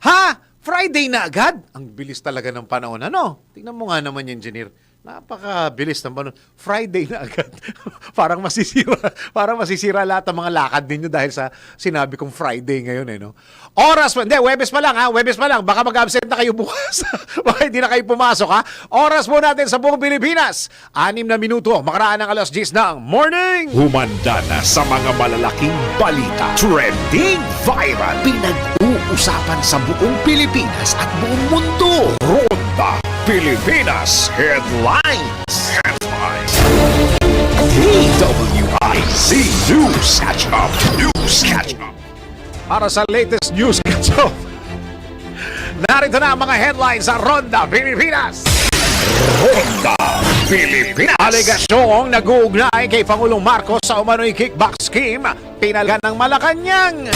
Ha? Friday na agad? Ang bilis talaga ng panahon. Ano? Tingnan mo nga naman, engineer. Napakabilis ng panahon. Friday na agad. parang masisira lahat ng mga lakad ninyo dahil sa sinabi kong Friday ngayon, no? Oras pa, hindi, Webes pa lang, ha? Webes pa lang. Baka mag-absent na kayo bukas. Baka hindi na kayo pumasok, ha? Oras po natin sa buong Pilipinas. 6 na minuto, makaraan ng alas 10 ng morning. Humanda na sa mga malalaking balita. Trending viral. Pinag-uusapan sa buong Pilipinas at buong mundo. Ronda Pilipinas Headlines. DWIZ News Catch Up. News Catch Up. Para sa latest news catch-up, narito na ang mga headlines sa Ronda Pilipinas. Ronda Pilipinas. Alegasyong nag-uugnay kay Pangulong Marcos sa umano'y kickback scheme, pinalgan ng Malacanang.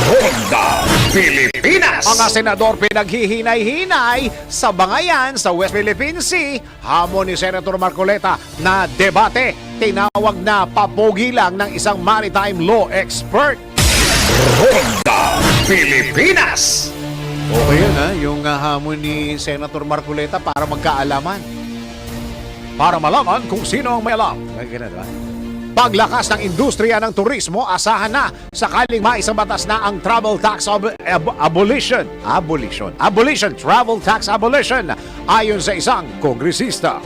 Ronda Pilipinas. Mga senador pinaghihinay-hinay sa bangayan sa West Philippine Sea. Hamon ni Senator Marcoleta na debate. Tinawag na papogi lang ng isang maritime law expert. Ronda Pilipinas. Okay yun, ha? Yung hamon ni Senator Marcoleta para magkaalaman. Para malaman kung sino ang may alam. Ganun, diba? Paglakas ng industriya ng turismo, asahan na sakaling maisabatas na ang travel tax abolition. Travel tax abolition ayon sa isang kongresista.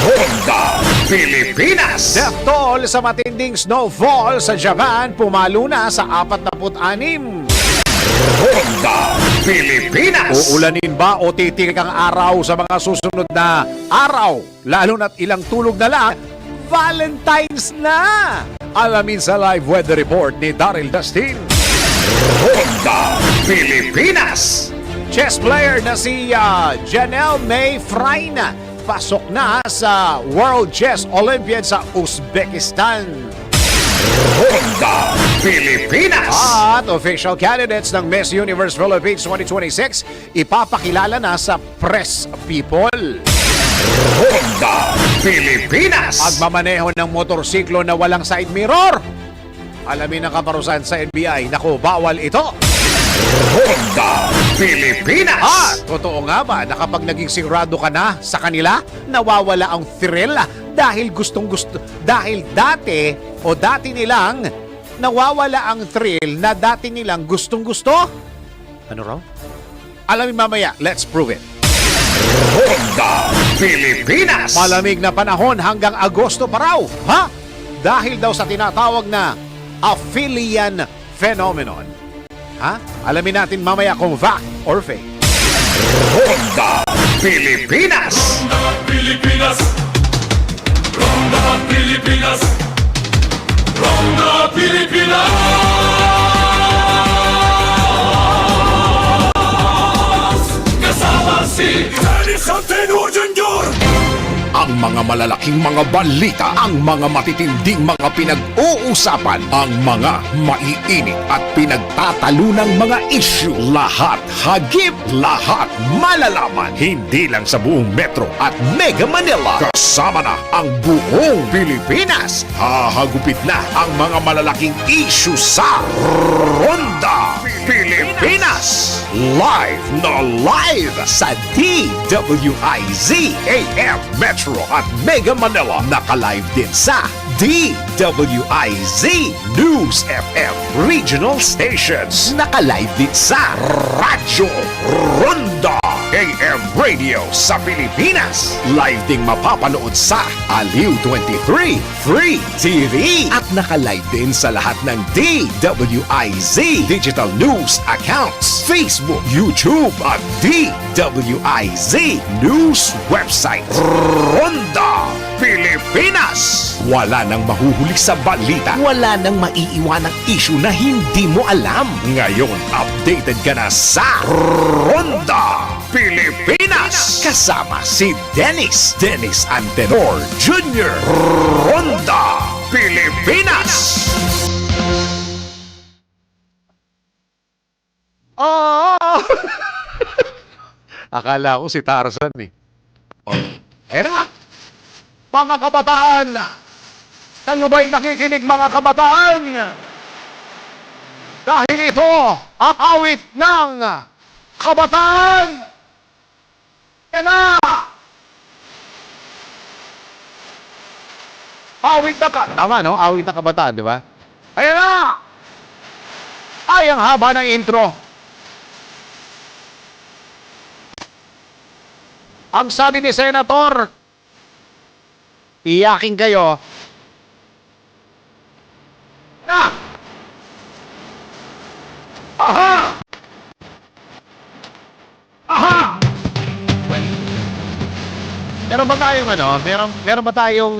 Ronda Pilipinas. Death toll sa matinding snowfall sa Japan pumalo na sa 46. Ronda Pilipinas. Uulanin ba o titirik ang araw sa mga susunod na araw? Lalo na't ilang tulog na lang, Valentine's na! Alamin sa live weather report ni Daryl Dustin. Ronda Pilipinas. Chess player na si Janelle May Fraina pasok na sa World Chess Olympiad sa Uzbekistan. Ronda Pilipinas. At official candidates ng Miss Universe Philippines 2026 ipapakilala na sa press people. Ronda Pilipinas. Pagmamaneho ng motorsiklo na walang side mirror. Alamin ang kaparusahan sa NBI. Naku, bawal ito. Ronda Pilipinas. Totoo nga ba na kapag naging sigurado ka na sa kanila, nawawala ang thrill dahil dahil dati nilang nawawala ang thrill na dati nilang gustong-gusto? Ano raw? Alamin mamaya, let's prove it. Ronda Pilipinas. Malamig na panahon hanggang Agosto pa raw. Ha? Dahil daw sa tinatawag na aphelion phenomenon. Ha? Alamin natin mamaya kung fact or fake. Ronda Pilipinas. Ronda Pilipinas. Ronda Pilipinas. Ronda Pilipinas. Kasama si Dennis Antenor Jr. Ang mga malalaking mga balita, ang mga matitinding mga pinag-uusapan, ang mga maiinit at pinagtatalunang mga issue. Lahat hagip, lahat malalaman. Hindi lang sa buong Metro at Mega Manila. Kasama na ang buong Pilipinas. Hahagupit na ang mga malalaking issue sa Ronda Pilipinas. Live na live sa DWIZ AM Metro at Mega Manila. Naka-live din sa DWIZ News FM Regional Stations. Naka-live din sa Radyo Ronda AM Radio sa Pilipinas. Live ding mapapanood sa Aliw 23 Free TV. At naka-live din sa lahat ng DWIZ Digital News accounts, Facebook, YouTube at DWIZ News website. Ronda Pilipinas. Wala nang mahuhuli sa balita. Wala nang maiiwanang issue na hindi mo alam. Ngayon, updated ka na sa Ronda Pilipinas. Kasama si Dennis Antenor Jr. Ronda Pilipinas. Akala ko si Tarzan eh. Era! Mga kabataan! Saan ba'y nakikinig mga kabataan? Dahil ito ang awit ng kabataan. Yan na! Tama, no? Awit na kabataan, di ba? Ayan na! Ay, ang haba ng intro. Ang sabi ni Senator, iyakin kayo. Na! Aha! Aha! Meron ba tayong meron ba tayong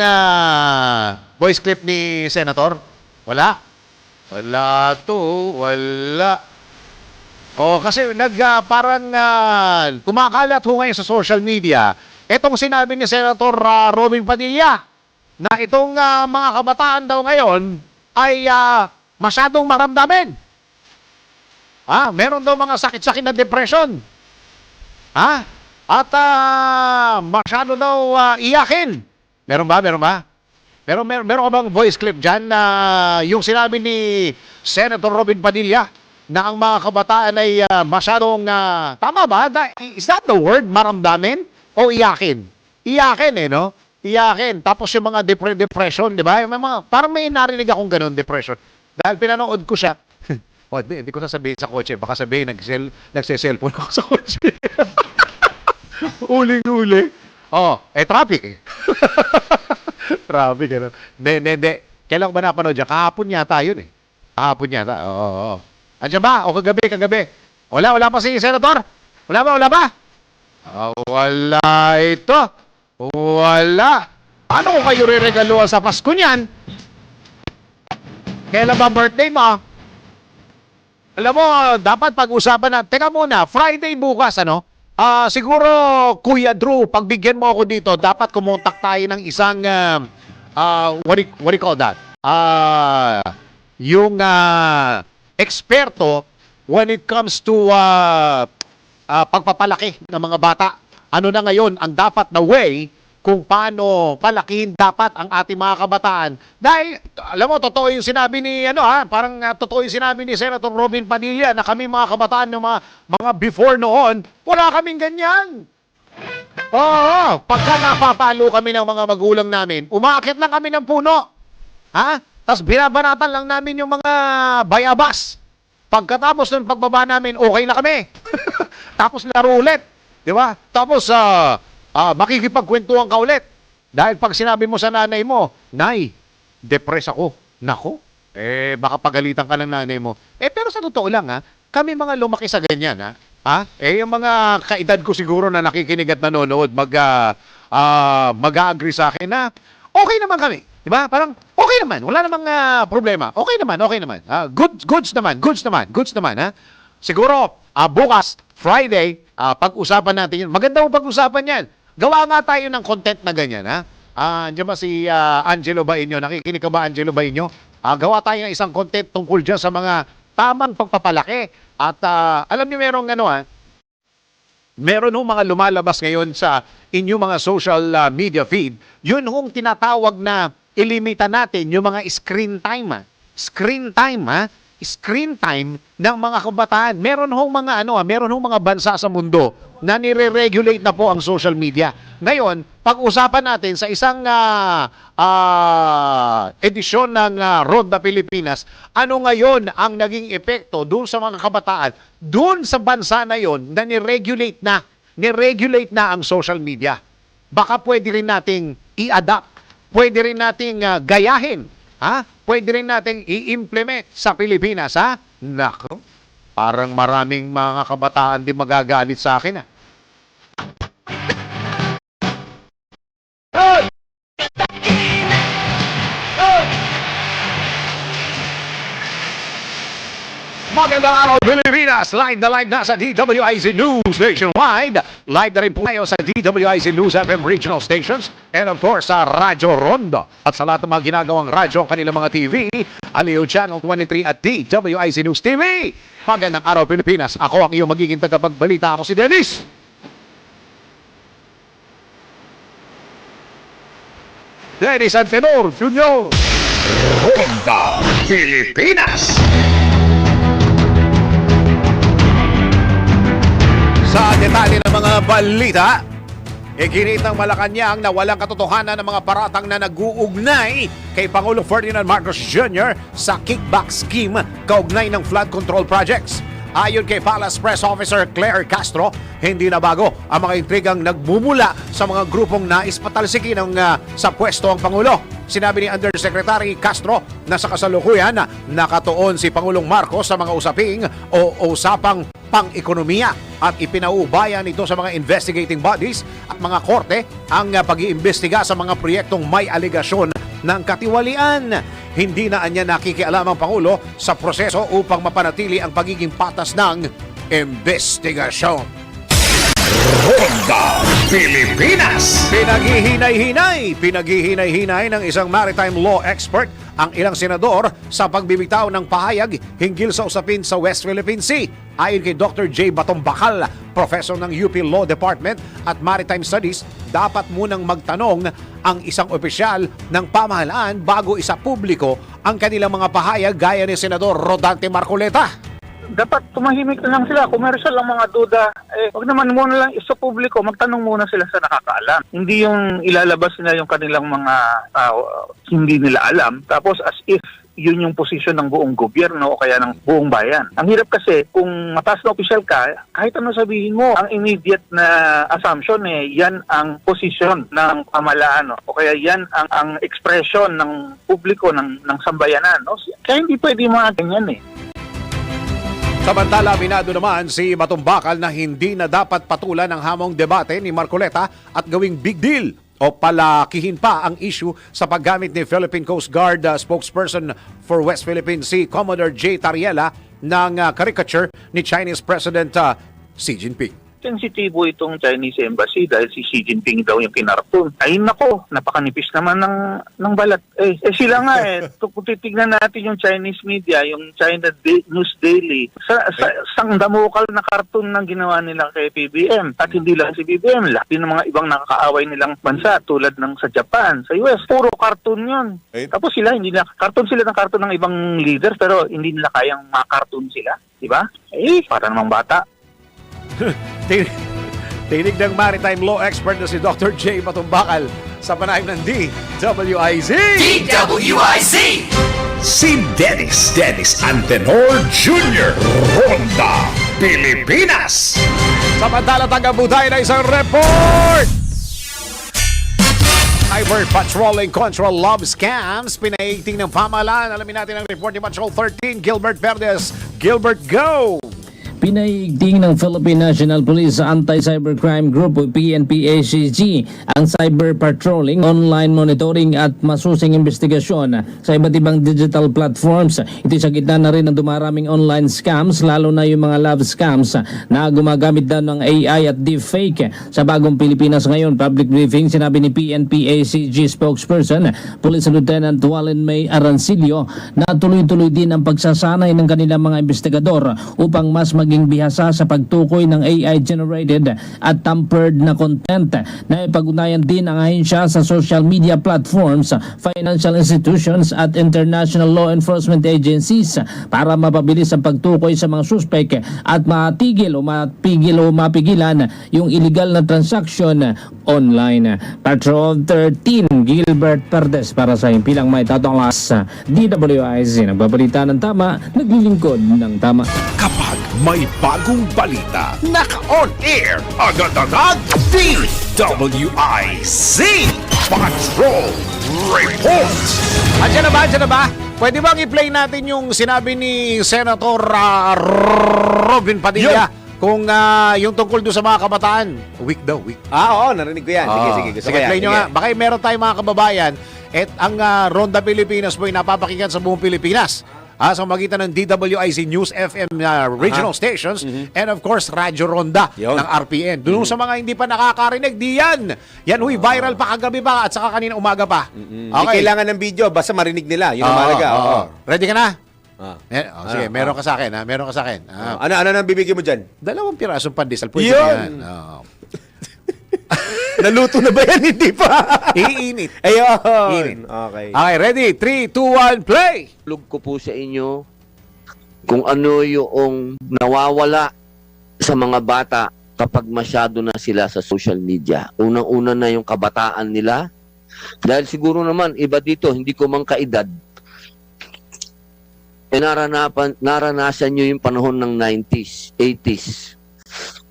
voice clip ni Senator? Wala? Wala to, wala. Oh, kasi parang kumakalat ho ngayon sa social media. Itong sinabi ni Senator Robin Padilla na itong mga kabataan daw ngayon ay masyadong maramdamin. Meron daw mga sakit-sakit na depression. At masyado daw iyakin. Meron ba? Meron ka bang voice clip dyan na yung sinabi ni Senator Robin Padilla na ang mga kabataan ay masyadong, tama ba? Is that the word, maramdamin? O iyakin? Iyakin no? Iyakin. Tapos yung mga depression, di ba? Parang may narinig akong ganun, depression. Dahil pinanood ko siya. Hindi ko sasabihin sa kotse. Baka sabihin, nagse-cellphone ako sa kotse. Uling-uli. Traffic eh. Traffic, ano. Hindi. Kailan ko ba napanood dyan? Kahapon yata yun eh. Kahapon yata. Oo. Andiyan ba? O kagabi. Wala pa si Senator? Wala ba? Wala ito. Wala. Ano ko kayo re-regaluhan sa Pasko niyan? Kailan ba birthday mo? Alam mo, dapat pag-usapan na. Teka muna, Friday bukas, ano? Siguro, Kuya Drew, pagbigyan mo ako dito, dapat kumontak tayo ng isang, what do you call that? Yung eksperto when it comes to pagpapalaki ng mga bata. Ano na ngayon ang dapat na way kung paano palakihin dapat ang ating mga kabataan. Dahil, alam mo, totoo yung sinabi ni, parang totoo yung sinabi ni Senator Robin Padilla na kami mga kabataan ng mga before noon, wala kaming ganyan. Oo, pagka napapalo kami ng mga magulang namin, umaakit lang kami ng puno. Tapos binabanatan lang namin yung mga bayabas. Pagkatapos ng pagbaba namin, okay na kami. Tapos laro ulit. Di ba? Tapos, makikipagkwentuhan ka ulit. Dahil pag sinabi mo sa nanay mo, Nay, depress ako. Nako, baka pagalitan ka ng nanay mo. Pero sa totoo lang, kami mga lumaki sa ganyan, yung mga kaedad ko siguro na nakikinig at nanonood, mag-agree sa akin na okay naman kami. Di ba? Parang okay naman. Wala namang problema. Okay naman. Goods naman. Siguro, bukas, Friday, pag-usapan natin yun. Maganda mo pag-usapan yan. Gawa nga tayo ng content na ganyan, Andiyan ba si Angelo Bainyo? Nakikinig ka ba, Angelo Bainyo? Gawa tayo ng isang content tungkol dyan sa mga tamang pagpapalaki. At alam niyo meron hong mga lumalabas ngayon sa inyong mga social media feed. Yun hong tinatawag na ilimita natin yung mga screen time. Screen time ng mga kabataan. Meron hong mga bansa sa mundo na nire-regulate na po ang social media. Ngayon, pag-usapan natin sa isang edisyon ng Ronda Pilipinas, ano ngayon ang naging epekto doon sa mga kabataan, doon sa bansa na yon na ni-regulate na ang social media. Baka pwede rin nating i-adapt, pwede rin nating gayahin, pwede rin nating i-implement sa Pilipinas, Nako, parang maraming mga kabataan din magagalit sa akin, Magandang araw, Pilipinas! Live na sa DWIZ News Nationwide. Live na rin po kayo sa DWIZ News FM Regional Stations. And of course, sa Radyo Rondo. At sa lahat ng mga ginagawang radyo, kanilang mga TV, Aliw Channel 23 at DWIZ News TV. Magandang araw, Pilipinas! Ako ang iyong magiging tagapagbalita. Ako si Dennis. Dennis Antenor Jr. Ronda Pilipinas. balita. Iginit ng Malacanang na walang katotohanan ng mga paratang na nag-uugnay kay Pangulong Ferdinand Marcos Jr. sa kickback scheme kaugnay ng flood control projects. Ayon kay Palace Press Officer Claire Castro, hindi na bago ang mga intrigang nagmumula sa mga grupong nais patalsikin sa pwesto ang Pangulo. Sinabi ni Undersecretary Castro na sa kasalukuyan nakatuon si Pangulong Marcos sa mga usaping o usapang pang-ekonomiya at ipinaubayan ito sa mga investigating bodies at mga korte ang pag-iimbestiga sa mga proyektong may aligasyon ng katiwalian. Hindi na anya nakikialam ang Pangulo sa proseso upang mapanatili ang pagiging patas ng investigasyon. Ronda Pilipinas. Pinaghihinay-hinay ng isang maritime law expert ang ilang senador sa pagbibitaw ng pahayag hinggil sa usapin sa West Philippine Sea. Ayon kay Dr. J. Batombacal, professor ng UP Law Department at Maritime Studies, dapat munang magtanong ang isang opisyal ng pamahalaan bago isa publiko ang kanilang mga pahayag gaya ni Senador Rodante Marcoleta. Dapat tumahimik na lang sila. Kung meron silang mga duda, wag naman muna lang isa publiko, magtanong muna sila sa nakakaalam. Hindi yung ilalabas nila yung kanilang mga hindi nila alam, tapos as if yun yung posisyon ng buong gobyerno o kaya ng buong bayan. Ang hirap kasi, kung mataas na opisyal ka, kahit ano sabihin mo, ang immediate na assumption yan ang posisyon ng pamahalaan o kaya yan ang expression ng publiko, ng sambayanan. No? Kaya hindi pwede mga ganyan Samantala, minado naman si Batombacal na hindi na dapat patulan ang hamong debate ni Marcoleta at gawing big deal o palakihin pa ang issue sa paggamit ni Philippine Coast Guard spokesperson for West Philippine Sea, Commodore J. Tariela, ng caricature ni Chinese President Xi Jinping. Sensitibo itong Chinese Embassy dahil si Xi Jinping daw yung kinartoon. Ay nako, napakanipis naman ng balat. Sila nga kung titignan natin yung Chinese media, yung China News Daily, sang damukal na karton ng ginawa nila kay PBM. At hindi lang si PBM, lahat ng mga ibang nakakaaway nilang bansa tulad ng sa Japan, sa US, puro karton yun. Tapos sila, hindi na, karton sila ng karton ng ibang leaders pero hindi nila kayang makarton sila. Diba? Para namang bata. Tinig ng maritime law expert na si Dr. J. Batombacal sa panayam ng DWIZ. DWIZ! Si Dennis Antenor Jr. Ronda Pilipinas. Samantala, tanggap po tayo na isang report! Cyber Patrolling Control Love Scams, pinaigting ng pamahalaan. Alamin natin ang report ni Patrol 13, Gilbert Verdes. Gilbert, go! Pinaigting ng Philippine National Police Anti-Cybercrime Group o PNP-ACG ang cyber patrolling, online monitoring at masusing investigasyon sa iba't ibang digital platforms. Ito sa gitna na rin ng dumaraming online scams, lalo na yung mga love scams na gumagamit daw ng AI at deepfake. Sa bagong Pilipinas ngayon, public briefing, sinabi ni PNP-ACG spokesperson Police Lieutenant Wallen May Arancilio na tuloy-tuloy din ang pagsasanay ng kanilang mga investigador upang mas maging bihasa sa pagtukoy ng AI-generated at tampered na content na ipag-unayan din ang ahensya sa social media platforms, financial institutions at international law enforcement agencies para mapabilis ang pagtukoy sa mga suspek at matigil o mapigilan yung illegal na transaction online. Patrol 13, Gilbert Verdes para sa himpilang may tatonglas sa DWIZ. Nagbabalita ng tama, naglilingkod ng tama. Kapag may bagong balita, naka-on air, agad-agad, DWIZ Patrol Report. Andiyan na ba? Pwede bang i-play natin yung sinabi ni Senator Robin Padilla kung yung tungkol doon sa mga kabataan? Weak daw, weak. Oo, narinig ko yan. Sige, gusto ko yan. Play nyo nga. Baka meron tayong mga kababayan at ang Ronda Pilipinas po ay napapakinggan sa buong Pilipinas. Sa magitan ng DWIZ News FM regional stations and of course Radyo Ronda Yun. ng RPN. Doon sa mga hindi pa nakakarinig, di yan. Yan huy, viral pa kagabi pa at saka kanina umaga pa. Hindi kailangan ng video, basta marinig nila. Yun ang mahalaga. Oo. Ready ka na? Sige, Ano? meron ka sa akin. Meron ka sa akin. Ano nang bibigyan mo dyan? 2 pirasong pandesal. Pwede Yun. yan. Naluto na ba yan? Hindi pa. Iinit. Ayun. Okay. Okay, ready? 3, 2, 1, play! Lug ko po sa inyo kung ano yung nawawala sa mga bata kapag masyado na sila sa social media. Unang-una na yung kabataan nila. Dahil siguro naman, iba dito, hindi ko mang kaedad. Naranasan nyo yung panahon ng 90s, 80s.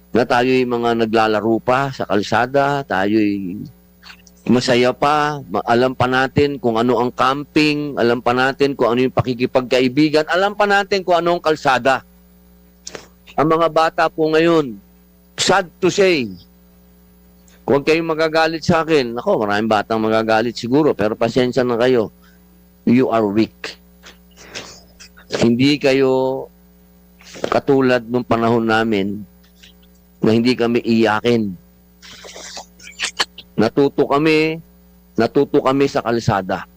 Na tayo yung mga naglalaro pa sa kalsada, tayo'y masaya pa, alam pa natin kung ano ang camping, alam pa natin kung ano yung pakikipagkaibigan, alam pa natin kung ano ang kalsada. Ang mga bata po ngayon, sad to say, huwag kayong magagalit sa akin. Ako, maraming batang magagalit siguro, pero pasensya na kayo. You are weak. Hindi kayo katulad nung panahon namin na hindi kami iyakin. Natuto kami sa kalsada.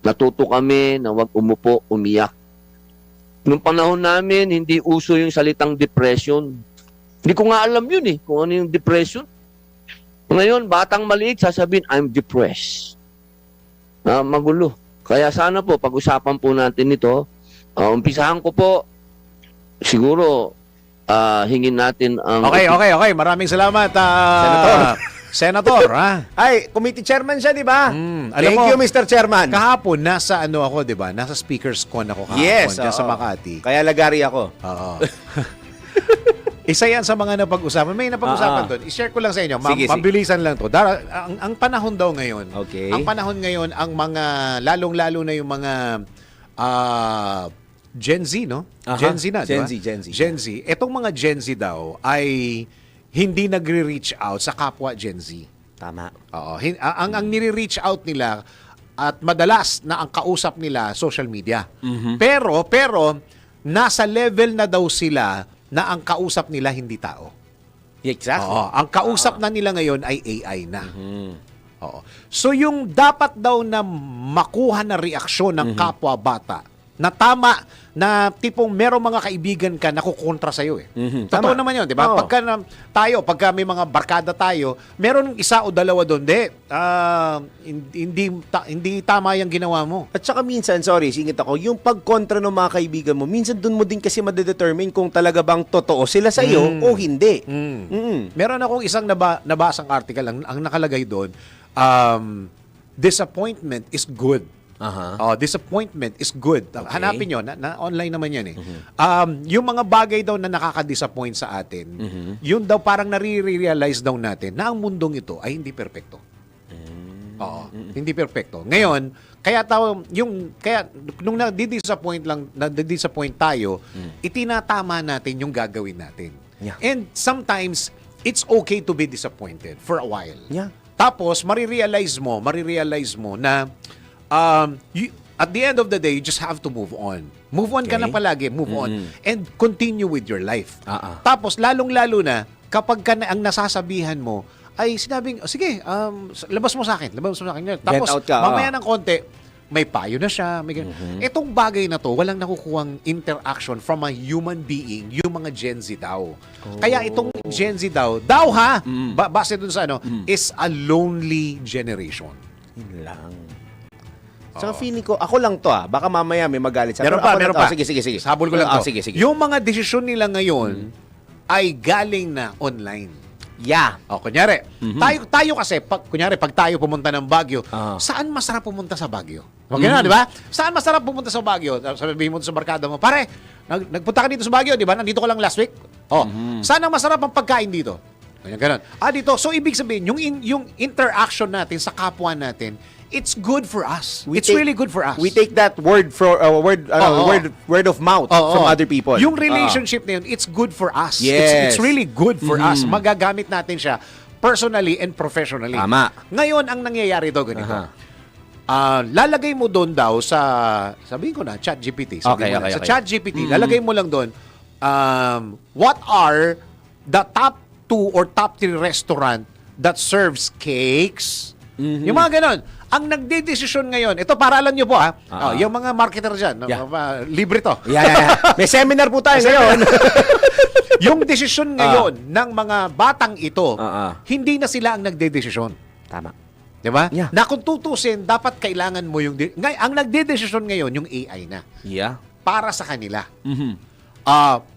Natuto kami na wag umupo, umiyak. Nung panahon namin, hindi uso yung salitang depression. Hindi ko nga alam yun kung ano yung depression. Ngayon, batang maliit, sasabihin, I'm depressed. Magulo. Kaya sana po, pag-usapan po natin ito. Umpisahan ko po, siguro, hingin natin ang... Okay. Maraming salamat, Senator, ha? Ay, committee chairman siya, di ba? Alam Thank mo, you, Mr. Chairman. Kahapon, nasa ako, di ba? Nasa speaker's con ako kahapon, Yes, dyan sa oo. Makati. Kaya lagari ako. Oo. Isa yan sa mga napag-usapan. May napag-usapan doon. I-share ko lang sa inyo. Sige, sige. Mabilisan lang to. Ang panahon daw ngayon, Okay. ang panahon ngayon, ang mga, lalong-lalo na yung mga Gen Z, no? Aha. Gen Z na, di ba? Gen Z. Gen Z. Etong mga Gen Z daw ay hindi nagre-reach out sa kapwa Gen Z. Tama. Oo. Ang nire-reach out nila at madalas na ang kausap nila social media. Pero nasa level na daw sila na ang kausap nila hindi tao. Exactly. Oo. Ang kausap na nila ngayon ay AI na. Oo. So yung dapat daw na makuha na reaksyon ng kapwa bata na tama na tipong merong mga kaibigan ka na kukontra sa'yo Totoo Tama. naman yun, di ba? Oo. Pagka may mga barkada tayo, meron isa o dalawa doon, hindi tama yung ginawa mo. At saka minsan, sorry, singit ako, yung pagkontra ng mga kaibigan mo, minsan dun mo din kasi madedetermine kung talaga bang totoo sila sa iyo o hindi. Meron akong isang nabasang article, ang nakalagay doon, disappointment is good. Disappointment is good. Hanapin nyo, na online naman yan yung mga bagay daw na nakaka-disappoint sa atin, yun daw parang nare-realize daw natin na ang mundong ito ay hindi perpekto. Hindi perpekto. Ngayon, kaya nung nadi-disappoint tayo, itinatama natin yung gagawin natin. Yeah. And sometimes it's okay to be disappointed for a while. Yeah. Tapos marirealize mo na at the end of the day, you just have to move on. Move on ka na palagi, move on. And continue with your life. Tapos, lalong-lalo na, kapag ang nasasabihan mo, ay sinabing, sige, labas mo sa akin. Tapos, out ka, mamaya ng konti, may payo na siya. Itong bagay na to, walang nakukuhang interaction from a human being, yung mga Gen Z daw. Kaya itong Gen Z daw base dun sa is a lonely generation. Yun lang. Saka feeling ko, ako lang to baka mamaya may magalit sa Meron pa. Sige. Sabol ko lang to. Sige. Yung mga desisyon nila ngayon ay galing na online. Yeah. Kunyari, tayo kasi, pag tayo pumunta ng Baguio, Ah. saan masarap pumunta sa Baguio? Okay na, di ba? Saan masarap pumunta sa Baguio? Sabihin mo sa barkada mo, pare, nagpunta ka dito sa Baguio, di ba? Nandito ko lang last week. Saan ang masarap ang pagkain dito? Ganyan. Dito. So, ibig sabihin, yung interaction natin sa kapwa natin, it's good for us. Really good for us. We take that word word of mouth from other people. Yung relationship na yun, it's good for us. Yes. It's really good for us. Magagamit natin siya personally and professionally. Tama. Ngayon, ang nangyayari daw ganito. Lalagay mo doon daw sabihin ko na, ChatGPT. Sa ChatGPT, lalagay mo lang doon, what are the top 2 or top 3 restaurant that serves cakes? Yung mga ganon. Ang nagdedesisyon ngayon, ito para alam nyo po yung mga marketer dyan, libre to. Yeah. May seminar po tayo ngayon. Yung desisyon ngayon ng mga batang ito, hindi na sila ang nagdedesisyon. Tama. Diba? Yeah. Na kung tutusin, dapat kailangan mo yung... ang nagdedesisyon ngayon, yung AI na. Yeah. Para sa kanila.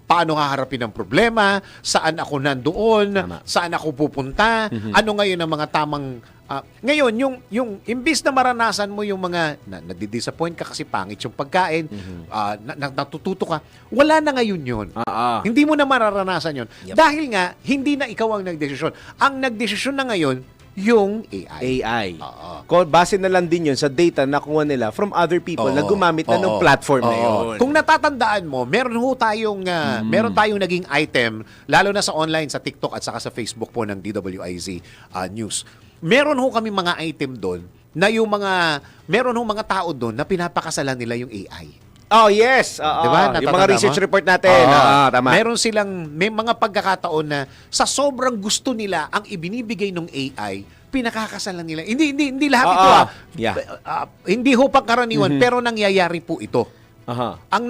paano haharapin ang problema, saan ako nandoon, Tama. saan ako pupunta, ano ngayon ang mga tamang ngayon yung imbis na maranasan mo yung mga nadi-disappoint ka kasi pangit yung pagkain, natututo ka, wala na ngayon yun. Hindi mo na mararanasan yun. Dahil nga hindi na ikaw ang nagdesisyon. Ang nagdesisyon na ngayon yung AI. AI. Oo. Base na lang din yun sa data na nakuha nila from other people na gumamit na ng platform na yun. Kung natatandaan mo, meron tayong naging item, lalo na sa online, sa TikTok at saka sa Facebook po ng DWIZ News. Meron ho kami mga item doon na meron ho mga tao doon na pinapakasalan nila yung AI. Oh, yes. Oo. Diba? Yung Natatanda mga research mo? report natin. Tama. May mga pagkakataon na sa sobrang gusto nila ang ibinibigay ng AI, pinakakasalan nila. Hindi lahat ito. Yeah. Hindi ho pangkaraniwan, pero nangyayari po ito. Aha. Ang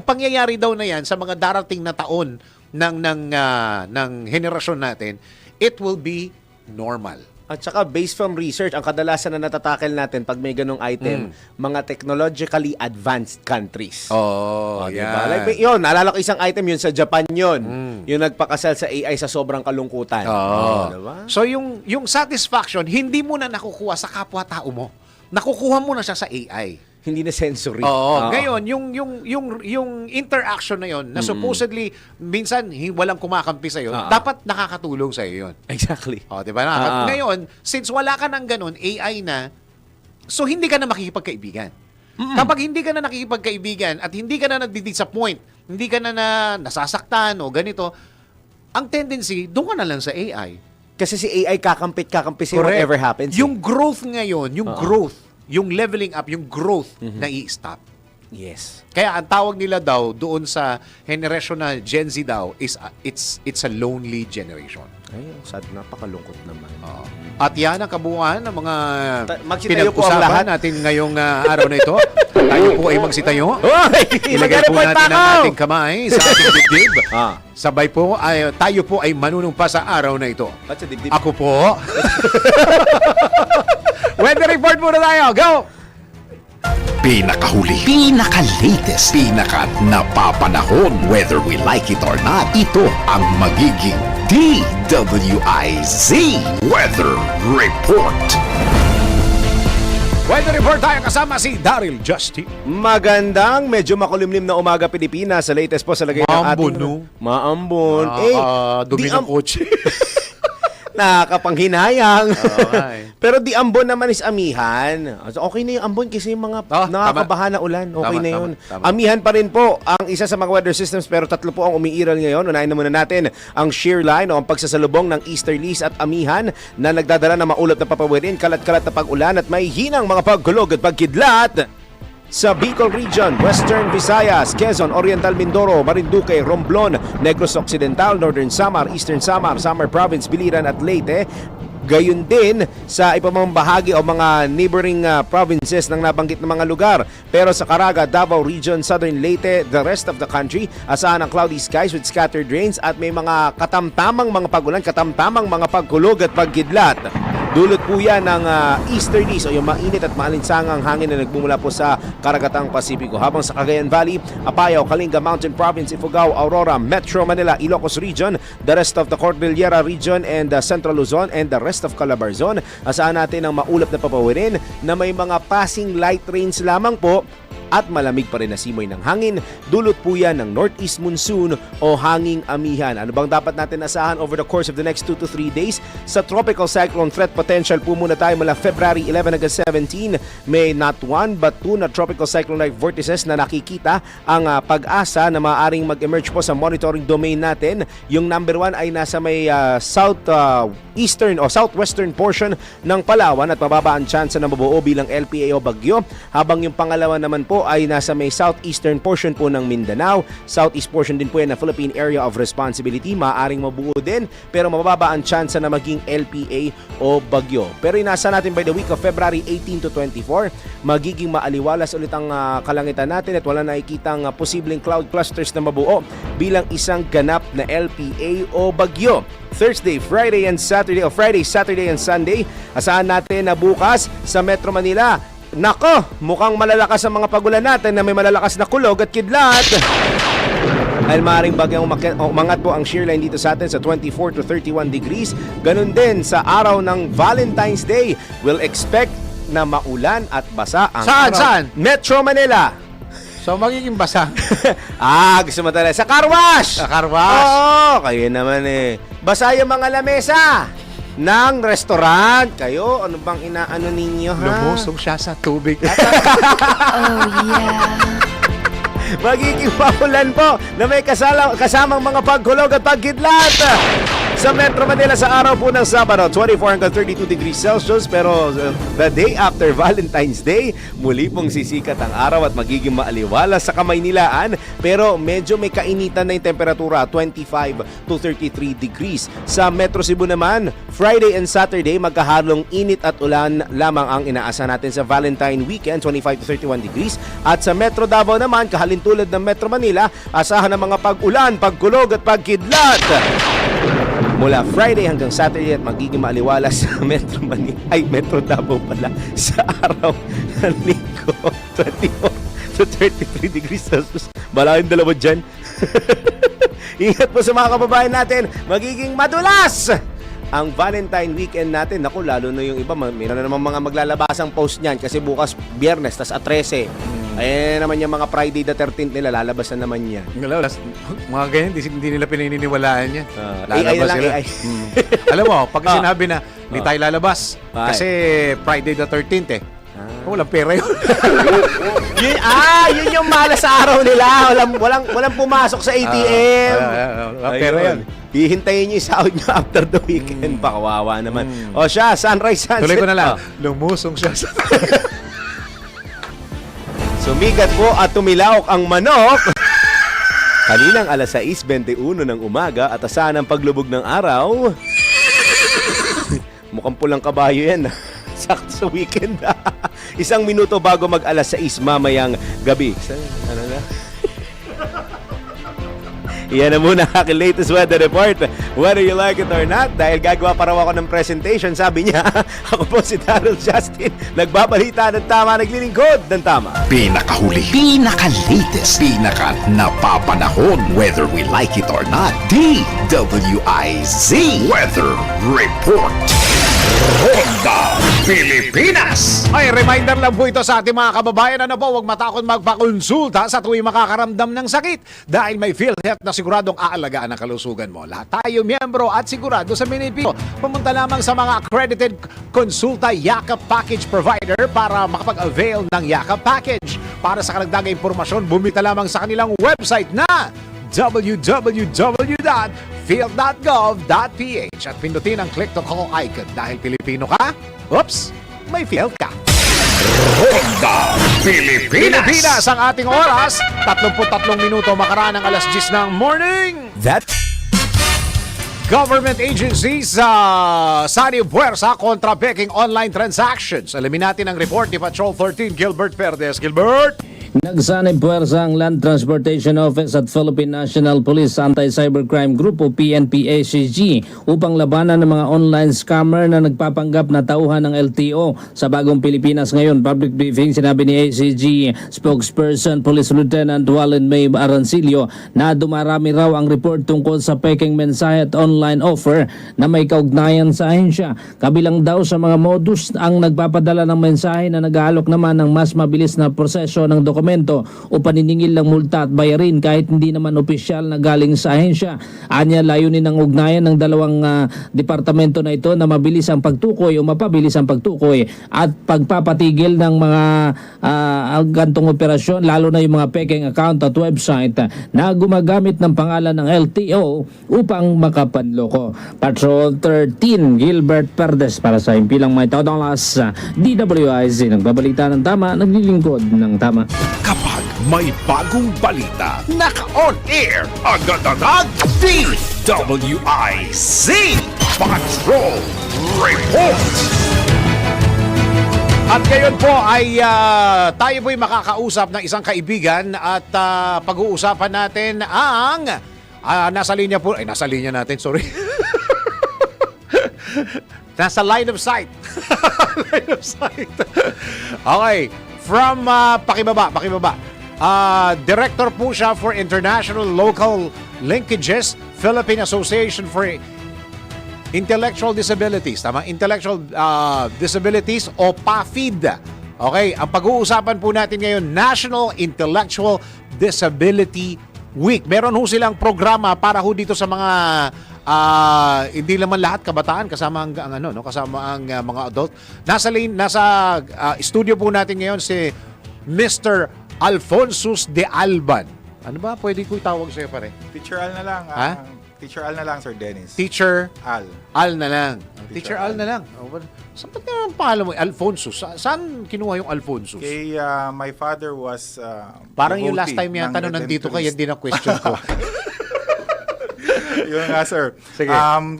pangyayari daw na yan sa mga darating na taon ng henerasyon natin, it will be normal. At saka based from research, ang kadalasan na natatakel natin pag may ganong item, mga technologically advanced countries. Diba? Like, yun, naalala ko isang item yun sa Japan yun. Yung nagpakasal sa AI sa sobrang kalungkutan. Diba? So yung satisfaction, hindi mo na nakukuha sa kapwa-tao mo. Nakukuha mo na siya sa AI. Hindi na sensory. Ngayon, yung interaction na yon na supposedly minsan walang kumakampi sa iyo, dapat nakakatulong sa iyo yon. Exactly. Di ba? Ngayon, since wala ka ng ganun, AI na, so hindi ka na makikipagkaibigan. Kapag hindi ka na nakikipagkaibigan at hindi ka na nagdi-disappoint, hindi ka na nasasaktan o ganito, ang tendency, doon ka na lang sa AI. Kasi si AI kakampi sa whatever happens. Yung growth ngayon, yung leveling up, yung growth na i-stop. Yes. Kaya ang tawag nila daw doon sa generation na Gen Z daw is it's a lonely generation. Ay, sad, napakalungkot naman. At yan ang kabuuan ng mga Magsitayo po ang lahat pinag-usapan natin ngayong araw na ito. Tayo po ay magsitayo. Ilagay po Nag-report natin pa ang ako! ating kamay sa ating dibdib. Sabay po, tayo po ay manunumpa sa araw na ito. Ba't sa dibdib? Ako po. Weather report muna tayo. Go! Pinakahuli, pinaka-latest, pinaka-napapanahon, whether we like it or not, ito ang magiging DWIZ Weather Report. Weather report tayo kasama si Daryl Justin. Magandang, medyo makulimlim na umaga Pilipinas sa latest po sa lagay ng Maambon, ating... no? Maambon. Dumi ng kotse. Nakakapanghinayang. Okay. Pero di ambon naman is amihan. So, okay na yung ambon kasi yung mga nakakabaha na ulan. Okay na yun. Tama. Amihan pa rin po ang isa sa mga weather systems pero tatlo po ang umiiral ngayon. Unahin na muna natin ang shear line o ang pagsasalubong ng easterlies at amihan na nagdadala ng maulap na papawirin, kalat-kalat na pag-ulan at may hinang mga pagkulog at pagkidlat. Sa Bicol Region, Western Visayas, Quezon, Oriental Mindoro, Marinduque, Romblon, Negros Occidental, Northern Samar, Eastern Samar, Samar Province, Biliran at Leyte. Gayon din sa ibang bahagi o mga neighboring provinces ng nabanggit na mga lugar. Pero sa Caraga, Davao Region, Southern Leyte, the rest of the country, asahan ang cloudy skies with scattered rains at may mga katamtamang mga pagulan, katamtamang mga pagkulog at pagkidlat. Dulot po yan ng easterlies o yung mainit at maalinsangang hangin na nagmumula po sa Karagatang Pasipiko. Habang sa Cagayan Valley, Apayao, Kalinga Mountain Province, Ifugao, Aurora, Metro Manila, Ilocos Region, the rest of the Cordillera Region and Central Luzon and the rest of Calabarzon. Asahan natin ang maulap na papawirin na may mga passing light rains lamang po at malamig pa rin na simoy ng hangin. Dulot po yan ng northeast monsoon o hanging amihan. Ano bang dapat natin asahan over the course of the next 2 to 3 days? Sa tropical cyclone threat potential po muna tayo mula February 11 hanggang 17. May not one but two na tropical cyclone-like vortices na nakikita ang pag-asa na maaaring mag-emerge po sa monitoring domain natin. Yung number 1 ay nasa may southeastern o southwestern portion ng Palawan at mababa ang chance na mabuo bilang LPA o bagyo. Habang yung pangalawa naman po ay nasa may southeastern portion po ng Mindanao. Southeast portion din po yan na Philippine Area of Responsibility. Maaaring mabuo din pero mababa ang chance na maging LPA o bagyo. Pero inasa natin by the week of February 18 to 24, magiging maaliwalas ulit ang kalangitan natin at wala nakikitang posibleng cloud clusters na mabuo bilang isang ganap na LPA o bagyo. Thursday, Friday, and Saturday o Friday, Saturday, and Sunday, asahan natin na bukas sa Metro Manila. Nako, mukhang malalakas ang mga pagulan natin na may malalakas na kulog at kidlat. Dahil maaaring bagyang umangat po ang shear line dito sa atin sa 24 to 31 degrees. Ganun din sa araw ng Valentine's Day. We'll expect na maulan at basa ang Saan? araw. Saan? Metro Manila. So, magiging basa. Gusto mo talaga. Sa car wash! Sa car wash. Oo, kayo naman eh. Basa yung mga lamesa ng restaurant. Kayo, ano bang inaano ninyo, ha? Lumusong siya sa tubig. Magiging maulan po na may kasamang mga pagkulog at pagkidlat. Sa Metro Manila sa araw po ng Sabado, 24 hanggang 32 degrees Celsius. Pero the day after Valentine's Day, muli pong sisikat ang araw at magiging maaliwalas sa Kamaynilaan. Pero medyo may kainitan na yung temperatura, 25 to 33 degrees. Sa Metro Cebu naman, Friday and Saturday, magkahalong init at ulan lamang ang inaasahan natin sa Valentine weekend, 25 to 31 degrees. At sa Metro Davao naman, kahalintulad ng Metro Manila, asahan ng mga pag-ulan, pagkulog at pagkidlat. Mula Friday hanggang Saturday at magiging maaliwalas sa Metro Manila, ay Metro Davao pala, sa araw ng linggo, 24 to 33 degrees Celsius. Bala yung dalawa dyan. Ingat po sa mga kababayan natin, magiging madulas ang Valentine weekend natin. Naku, lalo na yung iba, mayroon na naman mga maglalabasang post niyan kasi bukas Biyernes, tas at 13. Ayan naman yung mga Friday the 13th nila, lalabas na naman yan. Mga ganyan, hindi nila pinaniniwalaan yan. AI na lang, sila. AI. Alam mo, pag sinabi na hindi tayo lalabas, Ay. kasi Friday the 13th eh. Walang pera yun. yun yung malas sa araw nila. Walang pumasok sa ATM. Walang pera yun. Hihintayin niyo yung sahod niyo after the weekend. Kawawa naman. O siya, sunrise, sunset. Tuloy ko na lang. Oh. Lumusong siya sa... Sumigat po at tumilaok ang manok. Kaninang alas 6:21 ng umaga at asahan ang paglubog ng araw. Mukhang pulang kabayo yan. Sakto sa weekend. 1 minuto bago mag alas 6 mamayang gabi. Ano na? Yan na muna ang aking latest weather report. Whether you like it or not, dahil gagawa pa raw ako ng presentation, sabi niya, ako po si Darrell Justin, nagbabalita ng tama, naglilingkod ng tama. Pinakahuli, pinaka-latest, pinaka-napapanahon, whether we like it or not, DWIZ Weather Report. Ronda Pilipinas! Ay, reminder lang po ito sa ating mga kababayan. Ano po, huwag matakot magpakonsulta sa tuwing makakaramdam ng sakit. Dahil may PhilHealth na siguradong aalagaan ang kalusugan mo. Lahat tayo miyembro at sigurado sa benepisyo. Pumunta lamang sa mga accredited Konsulta Yakap Package Provider para makapag-avail ng Yakap Package. Para sa karagdagang impormasyon, bumita lamang sa kanilang website na www.phil.gov.ph at pindutin ang click to call icon. Dahil Pilipino ka, oops, may PhilHealth ka. Ronda Pilipinas! Pilipinas ang ating oras, 33 minuto makaraan ng alas 10 ng morning. That Government agencies sa Sani Buersa kontra peking online transactions. Alamin natin ang report ni Patrol 13 Gilbert Perdes. Gilbert! Nagsanib puwersa ang Land Transportation Office at Philippine National Police Anti-Cybercrime Group o PNP-ACG upang labanan ng mga online scammer na nagpapanggap na tauhan ng LTO sa bagong Pilipinas ngayon. Public briefing, sinabi ni ACG spokesperson Police Lieutenant Wallen May Arancilio na dumarami raw ang report tungkol sa peking mensahe at online offer na may kaugnayan sa ahensya. Kabilang daw sa mga modus ang nagpapadala ng mensahe na nag-aalok naman ng mas mabilis na proseso ng dokumento o paniningil ng multa at bayarin kahit hindi naman opisyal na galing sa ahensya. Anya, layunin ng ugnayan ng dalawang departamento na ito na mabilis ang pagtukoy o mapabilis ang pagtukoy at pagpapatigil ng mga gantong operasyon, lalo na yung mga peking account at website na gumagamit ng pangalan ng LTO upang makapanloko. Patrol 13 Gilbert Perdes para sa impilang may taudalas DWIZ. Nagbabalita ng tama, naglilingkod ng tama. Kapag may bagong balita, naka-on air, agad-agad, DWIZ Patrol Report! At ngayon po ay tayo po'y makakausap ng isang kaibigan at pag-uusapan natin ang nasa linya natin, sorry. Nasa line of sight. Line of sight. Okay. From pakibaba. Director po siya for International Local Linkages, Philippine Association for Intellectual Disabilities. Tama? Intellectual Disabilities o PAFID. Okay, ang pag-uusapan po natin ngayon, National Intellectual Disability Week. Meron ho silang programa para ho dito sa mga hindi naman lahat kabataan, kasama ang kasama ang mga adult. Nasa studio po natin ngayon si Mr. Alfonsus de Alban. Ano ba pwede ko itawag sa'yo pare? Teacher Al na lang. Ha? Teacher Al na lang, Sir Dennis. Teacher Al. Al na lang. Teacher Teacher Al na lang. Saan ba't nga ang pangalan mo? Alfonsus. Saan kinuha yung Alfonsus? Kay my father was Parang yung last devotee time yata ng nung nandito ka, yan Redemptorist. din ang question ko. Yun nga, sir. Sige.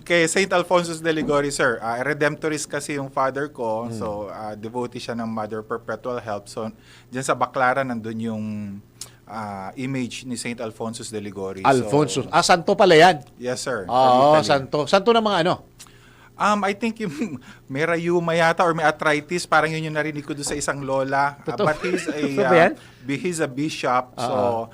Kay St. Alphonsus de Ligori, sir. Redemptorist kasi yung father ko. So, devotee siya ng Mother Perpetual Help. So, dyan sa Baclaran, nandun yung image ni St. Alphonsus de Ligori. Alfonsus. So, Santo pala yan. yes, sir. Oo, From Italy. santo. Santo ng mga ano? I think yung may rayuma yata or may arthritis, parang yun yung narinig ko doon sa isang lola. Totoo. But Totoo ba yan? he's a bishop. So,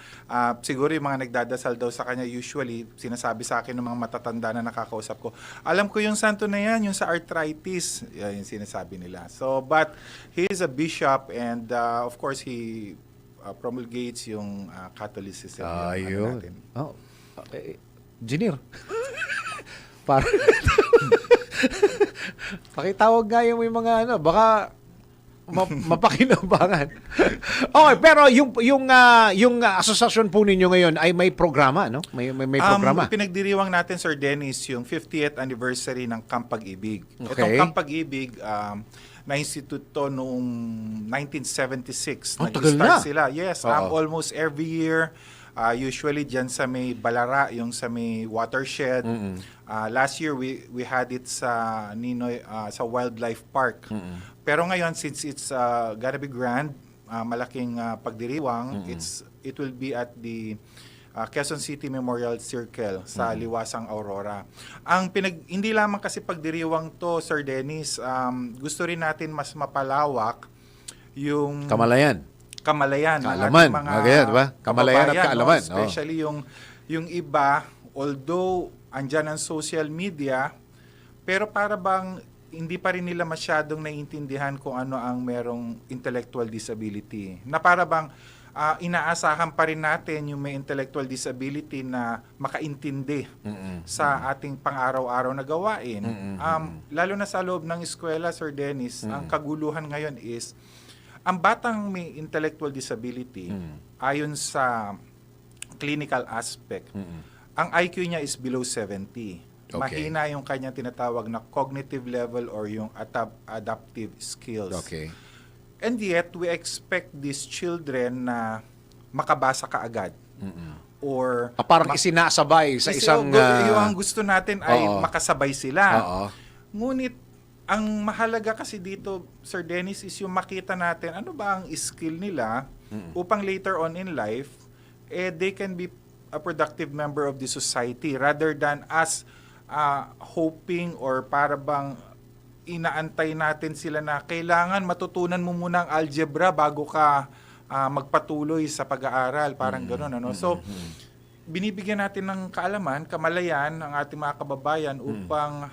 siguro yung mga nagdadasal daw sa kanya, usually, sinasabi sa akin ng mga matatanda na nakakausap ko, alam ko yung santo na yan, yung sa arthritis. Yan yung sinasabi nila. So, but he is a bishop and of course, he promulgates yung Catholicism. Ayun. Oh. Engineer. Para pakitawag nga yung may mga baka mapakinabangan. Okay, pero yung asosasyon po ninyo ngayon ay may programa, no? May programa. Pinagdiriwang natin, Sir Dennis, yung 50th anniversary ng Camp Pag-ibig. Okay. Itong Camp Pag-ibig, na-institute to noong 1976. Oh, tagal na. Nag-start sila. Yes, Oo. almost every year. Usually dyan sa may Balara, yung sa may watershed. Last year we had it sa Ninoy sa Wildlife Park. Pero ngayon since it's gonna be grand, malaking pagdiriwang, it will be at the Quezon City Memorial Circle sa Liwasang Aurora. Hindi lamang kasi pagdiriwang to, Sir Dennis, gusto rin natin mas mapalawak yung Kamalayan. Kamalayan ng Kaalaman. ating mga Okay, diba? Kamalayan at kababayan, kaalaman. no? Especially yung iba, although andyan ang social media, pero para bang hindi pa rin nila masyadong naiintindihan kung ano ang merong intellectual disability. Na para bang inaasahan pa rin natin yung may intellectual disability na makaintindi sa ating pang-araw-araw na gawain. Lalo na sa loob ng eskwela, Sir Dennis, ang kaguluhan ngayon is ang batang may intellectual disability, ayon sa clinical aspect, ang IQ niya is below 70. Okay. Mahina yung kanyang tinatawag na cognitive level or yung adaptive skills. Okay. And yet, we expect these children na makabasa kaagad. Or Parang isinasabay sa kasi isang yung ang gusto natin ay oo. makasabay sila. Oo. Ngunit ang mahalaga kasi dito, Sir Dennis, is yung makita natin ano ba ang skill nila upang later on in life, they can be a productive member of the society rather than us hoping or para bang inaantay natin sila na kailangan matutunan mo muna ang algebra bago ka magpatuloy sa pag-aaral. Parang gano'n. Ano? So, binibigyan natin ng kaalaman, kamalayan ang ating mga kababayan upang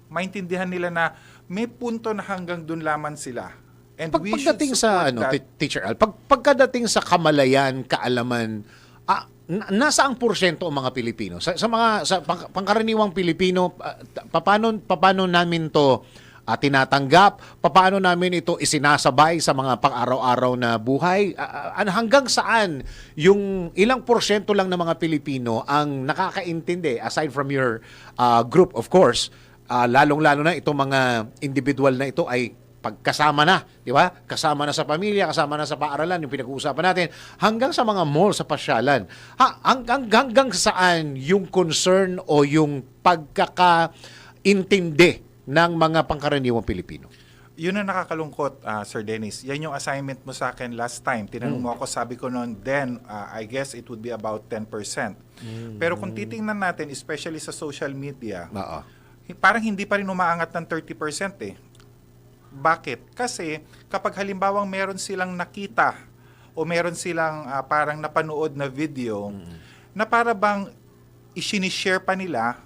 maintindihan nila na may punto na hanggang dun lamang sila. And we should Pagdating sa support that. Teacher Al, pagkadating sa kamalayan, kaalaman, nasa ang porsyento ang mga Pilipino? Sa pangkaraniwang Pilipino, paano namin to tinatanggap? Paano namin ito isinasabay sa mga pang-araw-araw na buhay? Hanggang saan yung ilang porsyento lang ng mga Pilipino ang nakakaintindi, aside from your group, of course, lalong-lalo na itong mga individual na ito ay pagkasama na, di ba? Kasama na sa pamilya, kasama na sa paaralan, yung pinag-uusapan natin, hanggang sa mga mall, sa pasyalan. Hanggang saan yung concern o yung pagkakaintindi ng mga pangkaraniwang Pilipino? Yun ang nakakalungkot, Sir Dennis. Yan yung assignment mo sa akin last time. Tinanong mo ako, sabi ko noon, then I guess it would be about 10%. Pero kung titingnan natin, especially sa social media, parang hindi pa rin umaangat ng 30% eh. Bakit? Kasi kapag halimbawang meron silang nakita o meron silang parang napanood na video na para bang isinishare pa nila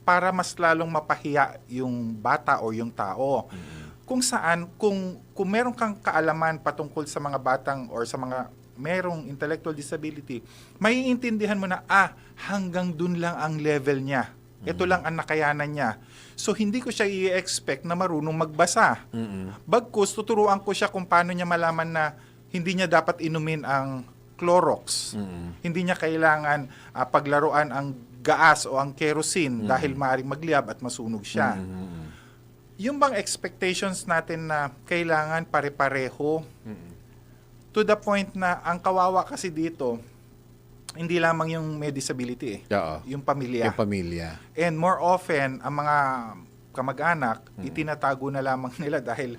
para mas lalong mapahiya yung bata o yung tao. Kung saan, kung meron kang kaalaman patungkol sa mga batang or sa mga merong intellectual disability, maiintindihan mo na, hanggang dun lang ang level niya. Ito lang ang nakayanan niya. So, hindi ko siya i-expect na marunong magbasa. Bagkus, tuturuan ko siya kung paano niya malaman na hindi niya dapat inumin ang Clorox. Hindi niya kailangan paglaruan ang gaas o ang kerosene dahil maaaring magliyab at masunog siya. Yung bang expectations natin na kailangan pare-pareho to the point na ang kawawa kasi dito, hindi lamang yung may disability Oo. yung pamilya. Yung pamilya. And more often, ang mga kamag-anak, itinatago na lamang nila dahil,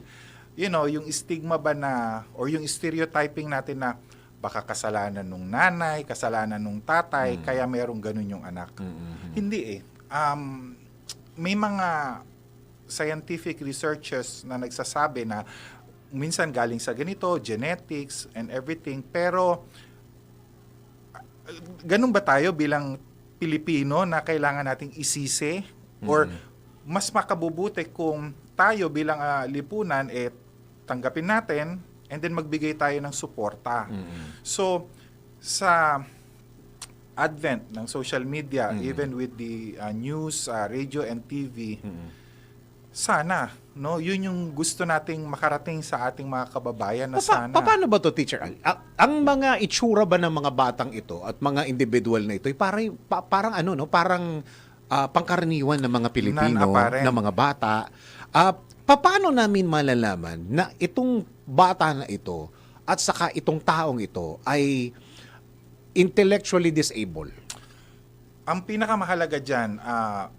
yung stigma ba na, or yung stereotyping natin na baka kasalanan nung nanay, kasalanan nung tatay, kaya merong ganun yung anak. Hindi may mga scientific researchers na nagsasabi na minsan galing sa ganito, genetics and everything, pero ganun ba tayo bilang Pilipino na kailangan nating isisi? Or mas makabubuti kung tayo bilang lipunan, tanggapin natin and then magbigay tayo ng suporta. So, sa advent ng social media, even with the news, radio and TV, sana, yun yung gusto nating makarating sa ating mga kababayan na sana. Paano ba to, Teacher Al? Ang mga itsura ba ng mga batang ito at mga individual na ito, parang parang pangkaraniwan ng mga Pilipino, Non-apparent. ng mga bata. Paano namin malalaman na itong bata na ito at saka itong taong ito ay intellectually disabled? Ang pinakamahalaga dyan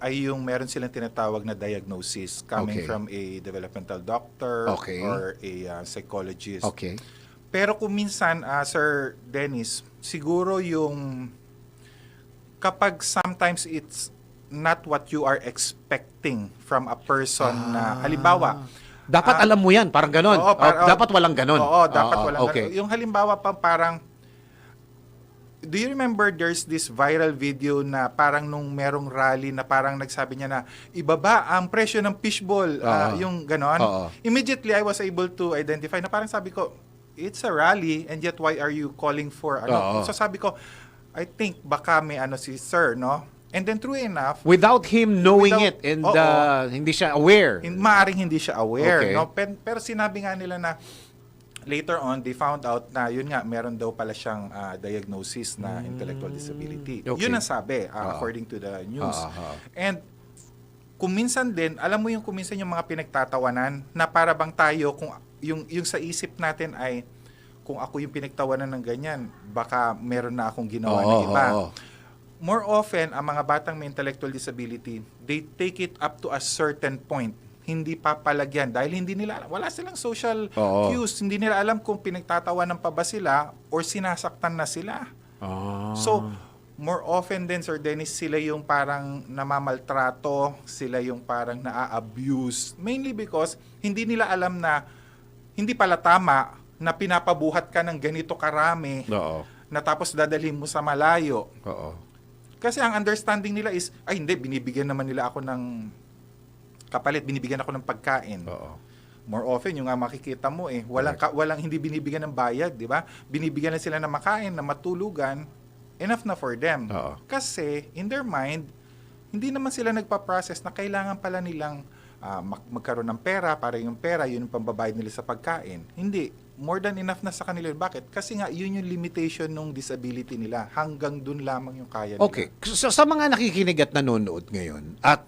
ay yung meron silang tinatawag na diagnosis coming Okay. from a developmental doctor Okay. or a psychologist. Okay. Pero kung minsan, Sir Dennis, siguro yung kapag sometimes it's not what you are expecting from a person na, halimbawa, Dapat alam mo yan, parang ganon. Oo, Dapat walang ganon. Oo, dapat walang okay. ganon. Yung halimbawa pa parang, do you remember there's this viral video na parang nung merong rally na parang nagsabi niya na ibaba ang presyo ng fishball, yung ganon. Oo. Immediately I was able to identify na parang sabi ko, it's a rally and yet why are you calling for Oo. So sabi ko, I think baka may si sir, no? And then true enough, Without him knowing Without- it and Oo. hindi siya aware. maaring hindi siya aware, Okay. no? Pero sinabi nga nila na later on they found out na yun nga meron daw pala siyang diagnosis na intellectual disability. Okay. Yun ang sabi according to the news. Oo. And kung minsan din, alam mo yung kuminsan yung mga pinagtatawanan na para bang tayo kung yung sa isip natin ay kung ako yung pinagtawanan ng ganyan, baka meron na akong ginawa na iba. Oo. More often, ang mga batang may intellectual disability, they take it up to a certain point. Hindi papalagyan dahil hindi nila wala silang social Oo. cues. Hindi nila alam kung pinagtatawanan pa ba sila or sinasaktan na sila. So, more often din, Sir Dennis, sila yung parang namamaltrato, sila yung parang naa-abuse. Mainly because hindi nila alam na hindi pala tama na pinapabuhat ka ng ganito karami Oo. na tapos dadalhin mo sa malayo. Oo. Kasi ang understanding nila is, ay hindi, binibigyan naman nila ako ng kapalit, binibigyan ako ng pagkain. Oo. More often, yung nga makikita mo walang hindi binibigyan ng bayad, di ba? Binibigyan na sila ng makain, na matulugan, enough na for them. Oo. Kasi, in their mind, hindi naman sila nagpa-process na kailangan pala nilang magkaroon ng pera para yung pera, yun yung pambabayad nila sa pagkain. Hindi. More than enough na sa kanila. Bakit? Kasi nga, yun yung limitation ng disability nila. Hanggang dun lamang yung kaya nila. Okay. So, sa mga nakikinig at nanonood ngayon, at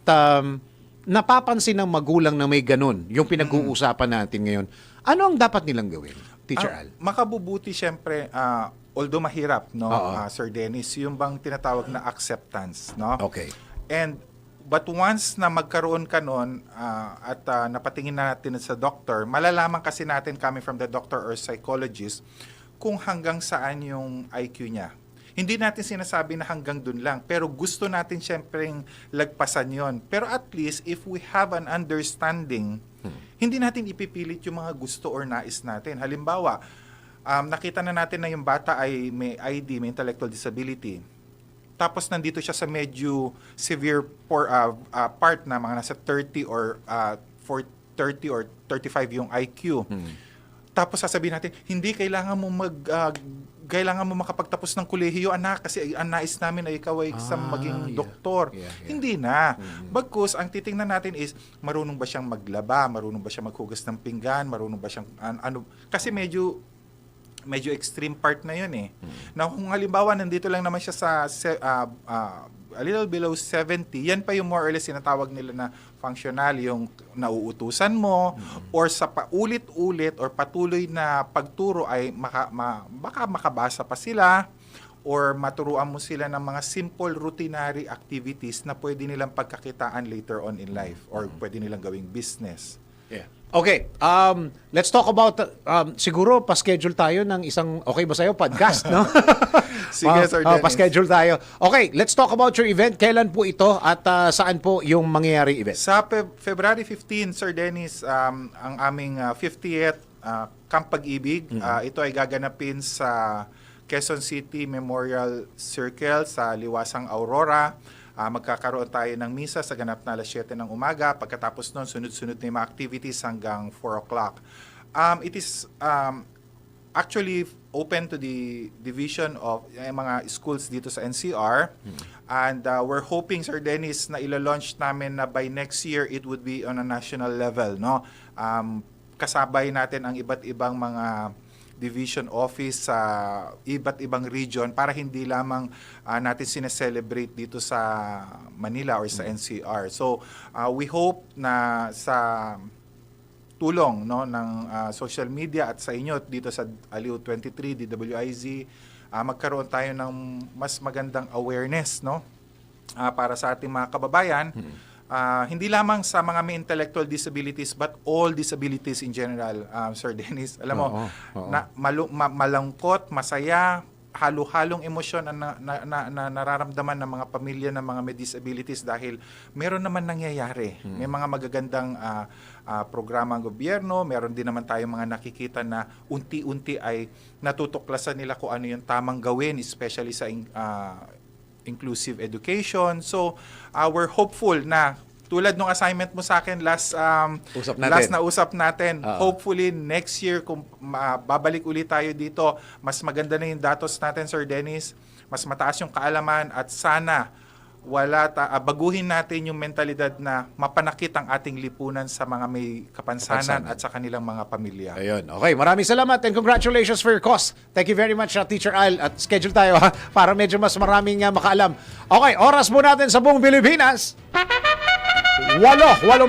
napapansin ng magulang na may ganun, yung pinag-uusapan natin ngayon, ano ang dapat nilang gawin, Teacher Al? Makabubuti, syempre, although mahirap, no, Oo. Sir Dennis, yung bang tinatawag na acceptance, no? Okay. But once na magkaroon ka nun at napatingin natin sa doctor, malalaman kasi natin coming from the doctor or psychologist kung hanggang saan yung IQ niya. Hindi natin sinasabi na hanggang dun lang, pero gusto natin syempreng lagpasan yon. Pero at least, if we have an understanding, hindi natin ipipilit yung mga gusto or nais natin. Halimbawa, nakita na natin na yung bata ay may ID, may intellectual disability. Tapos nandito siya sa medyo severe part na mga nasa 30 or 30 or 35 yung IQ. Tapos sasabihin natin, hindi kailangan mo kailangan mo makapagtapos ng kolehiyo, anak, kasi ang nais namin ay ikaw ay isang maging doktor. Hindi na. Bagkus, ang titingnan natin is, marunong ba siyang maglaba, marunong ba siyang maghugas ng pinggan, marunong ba siyang, kasi medyo extreme part na yun eh. Na kung halimbawa, nandito lang naman siya sa a little below 70, yan pa yung more or less sinatawag nila na functional, yung nauutusan mo, or sa paulit-ulit or patuloy na pagturo ay baka makabasa pa sila, or maturuan mo sila ng mga simple routinary activities na pwede nilang pagkakitaan later on in life, or pwede nilang gawing business. Yeah. Okay, let's talk about, siguro pa-schedule tayo ng isang, okay ba sa'yo, podcast, no? Sige, Sir Dennis. Pa-schedule tayo. Okay, let's talk about your event. Kailan po ito at saan po yung mangyayari event? Sa February 15, Sir Dennis, ang aming 50th Camp Pag-ibig, ito ay gaganapin sa Quezon City Memorial Circle sa Liwasang Aurora. Magkakaroon tayo ng misa sa ganap na alas 7 ng umaga. Pagkatapos nun, sunod-sunod na yung mga activities hanggang 4 o'clock. It is actually open to the division of mga schools dito sa NCR. And we're hoping, Sir Dennis, na ila-launch namin na by next year, it would be on a national level. No? Kasabay natin ang iba't ibang mga division office sa iba't ibang region para hindi lamang natin sineselebrate dito sa Manila or sa NCR. So, we hope na sa tulong ng social media at sa inyo dito sa Aliw 23, DWIZ, magkaroon tayo ng mas magandang awareness para sa ating mga kababayan. Hindi lamang sa mga may intellectual disabilities but all disabilities in general, Sir Dennis. Alam mo, malungkot, masaya, halo-halong emosyon na nararamdaman ng mga pamilya ng mga may disabilities dahil meron naman nangyayari. May mga magagandang programa ng gobyerno, meron din naman tayong mga nakikita na unti-unti ay natutuklasan nila kung ano yung tamang gawin, especially sa inclusive education. So, we're hopeful na tulad ng assignment mo sa akin last na usap natin, hopefully next year kung babalik ulit tayo dito, mas maganda na yung datos natin, Sir Dennis, mas mataas yung kaalaman at sana baguhin natin yung mentalidad na mapanakit ang ating lipunan sa mga may kapansanan at sa kanilang mga pamilya. Ayun. Okay, maraming salamat and congratulations for your cause. Thank you very much, Teacher Al. At schedule tayo para medyo mas maraming makaalam. Okay, oras po natin sa buong Pilipinas. 8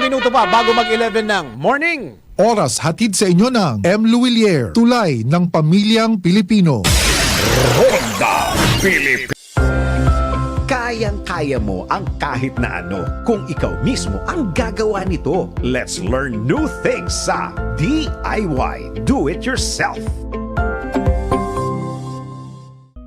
minuto pa bago mag-11 ng morning. Oras hatid sa inyo ng M. Luwilier, tulay ng pamilyang Pilipino. Ronda Pilipinas. Kayang-kaya mo ang kahit na ano kung ikaw mismo ang gagawa nito. Let's learn new things sa DIY, Do It Yourself.